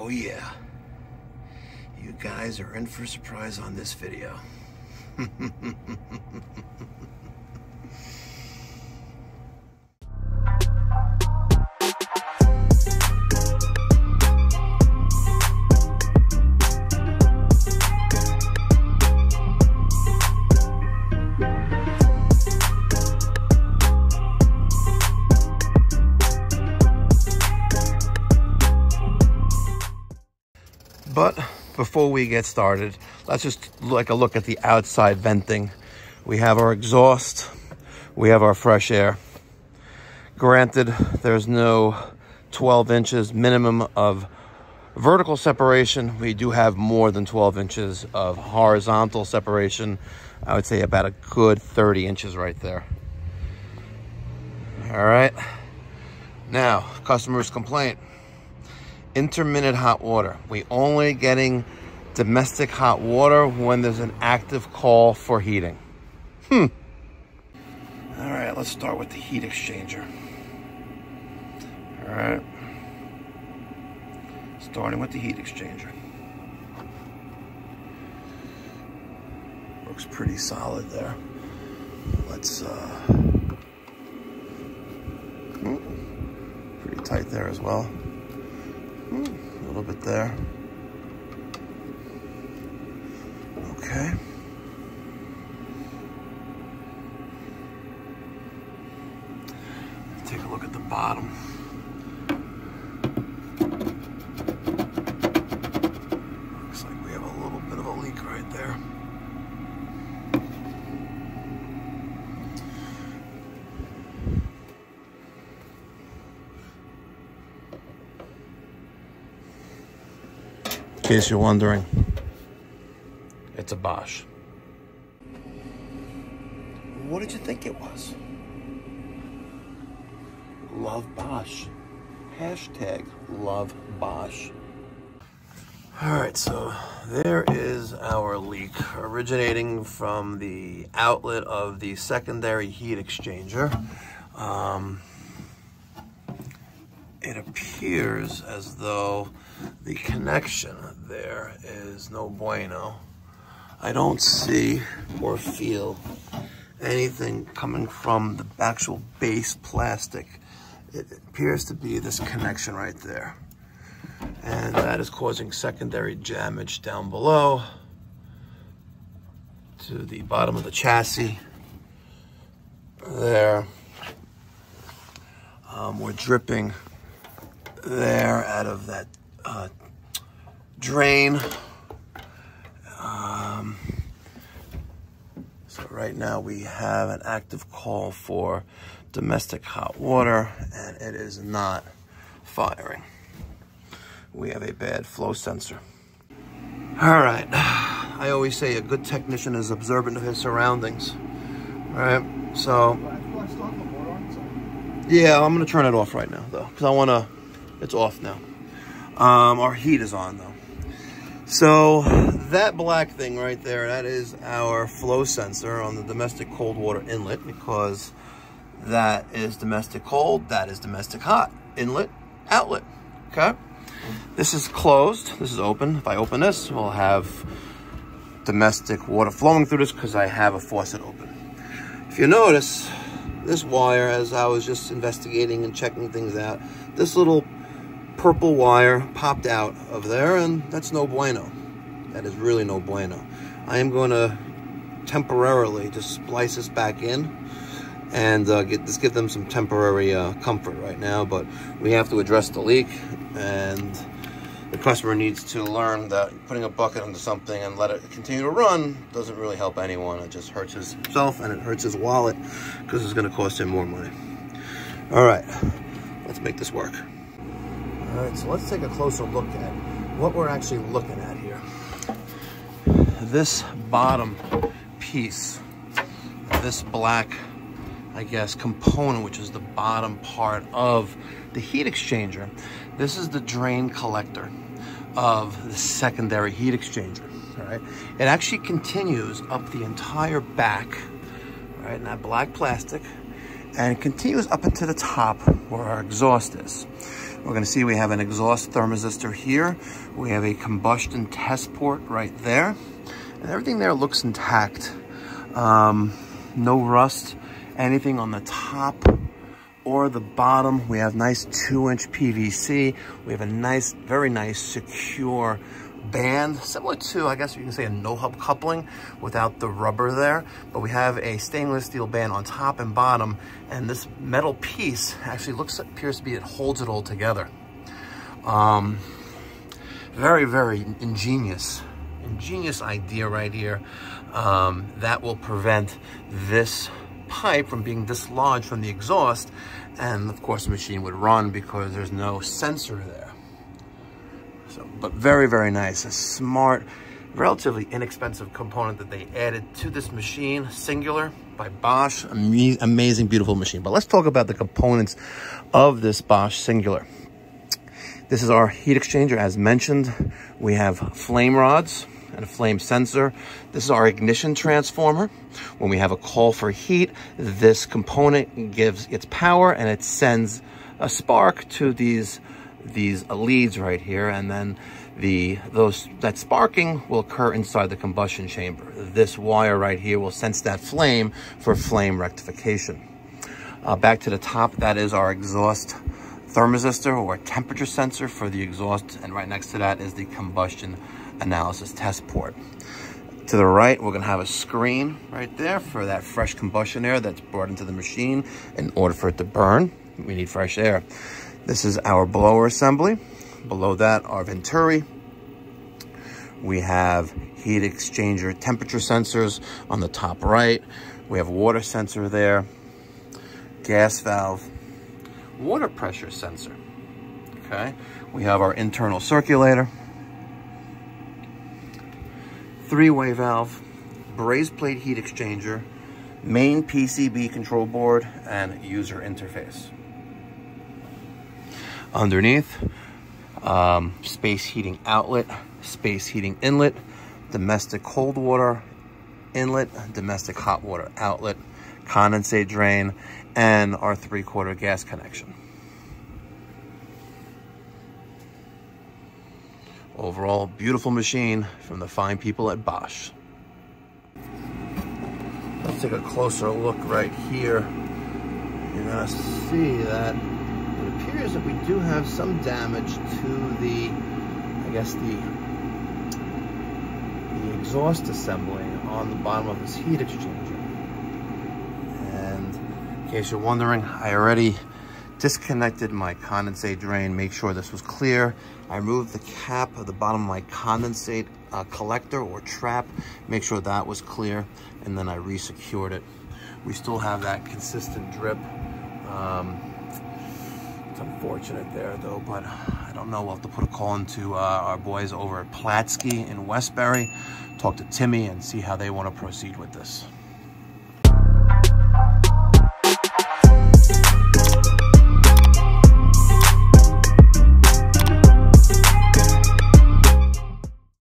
Oh yeah, you guys are in for a surprise on this video. But before we get started, let's just take a look at the outside venting. We have our exhaust, we have our fresh air. Granted, there's no 12 inches minimum of vertical separation. We do have more than 12 inches of horizontal separation. I would say about a good 30 inches right there. All right. Now, customer's complaint. Intermittent hot water. We only getting domestic hot water when there's an active call for heating. All right, let's start with the heat exchanger. All right. Starting with the heat exchanger. Looks pretty solid there. Let's, pretty tight there as well. A little bit there. Okay. Take a look at the bottom. Looks like we have a little bit of a leak right there. In case you're wondering, it's a Bosch. What did you think it was? Love Bosch. Hashtag love Bosch. All right, so there is our leak originating from the outlet of the secondary heat exchanger. It appears as though the connection there is no bueno. I don't see or feel anything coming from the actual base plastic. It appears to be this connection right there. And that is causing secondary damage down below to the bottom of the chassis. There. We're dripping there out of that drain. So right now we have an active call for domestic hot water and it is not firing. We have a bad flow sensor. All right, I always say a good technician is observant of his surroundings. All right, so yeah, I'm gonna turn it off right now though, because it's off now. Our heat is on though. So that black thing right there, that is our flow sensor on the domestic cold water inlet, because that is domestic cold, that is domestic hot, inlet, outlet, okay? This is closed, this is open. If I open this, we'll have domestic water flowing through this because I have a faucet open. If you notice, this wire, as I was just investigating and checking things out, this little purple wire popped out of there, and that's no bueno. That is really no bueno. I am going to temporarily just splice this back in and give them some temporary comfort right now, but we have to address the leak, and the customer needs to learn that putting a bucket into something and let it continue to run doesn't really help anyone. It just hurts himself and it hurts his wallet because it's going to cost him more money. All right, let's make this work. All right, so let's take a closer look at what we're actually looking at here. This bottom piece, this black, I guess, component, which is the bottom part of the heat exchanger, this is the drain collector of the secondary heat exchanger. All right, it actually continues up the entire back, all right, in that black plastic, and it continues up into the top where our exhaust is. We're going to see we have an exhaust thermistor here. We have a combustion test port right there. And everything there looks intact. No rust, anything on the top or the bottom. We have nice 2-inch PVC. We have a nice, very nice, secure band, similar to, I guess you can say, a no-hub coupling without the rubber there. But we have a stainless steel band on top and bottom, and this metal piece actually appears to be, it holds it all together. Very, very ingenious idea right here. That will prevent this pipe from being dislodged from the exhaust, and of course the machine would run because there's no sensor there. So, but very, very nice. A smart, relatively inexpensive component that they added to this machine, singular, by Bosch. Amazing, beautiful machine. But let's talk about the components of this Bosch singular. This is our heat exchanger. As mentioned, we have flame rods and a flame sensor. This is our ignition transformer. When we have a call for heat, this component gives its power and it sends a spark to these leads right here, and then that sparking will occur inside the combustion chamber. This wire right here will sense that flame for flame rectification. Back to the top, that is our exhaust thermistor or temperature sensor for the exhaust, and right next to that is the combustion analysis test port. To the right, we're going to have a screen right there for that fresh combustion air that's brought into the machine. In order for it to burn, we need fresh air. This is our blower assembly. Below that, our venturi. We have heat exchanger temperature sensors on the top right. We have a water sensor there, gas valve, water pressure sensor. Okay, we have our internal circulator, 3-way valve, brazed plate heat exchanger, main PCB control board, and user interface. Underneath, space heating outlet, space heating inlet, domestic cold water inlet, domestic hot water outlet, condensate drain, and our 3/4 gas connection. Overall, beautiful machine from the fine people at Bosch. Let's take a closer look right here. You're gonna see that it appears that we do have some damage to the, I guess, the exhaust assembly on the bottom of this heat exchanger. And in case you're wondering, I already disconnected my condensate drain, make sure this was clear. I removed the cap of the bottom of my condensate collector or trap, make sure that was clear, and then I re-secured it. We still have that consistent drip. It's unfortunate there though, but I don't know. We'll have to put a call into our boys over at Platsky in Westbury, talk to Timmy and see how they want to proceed with this.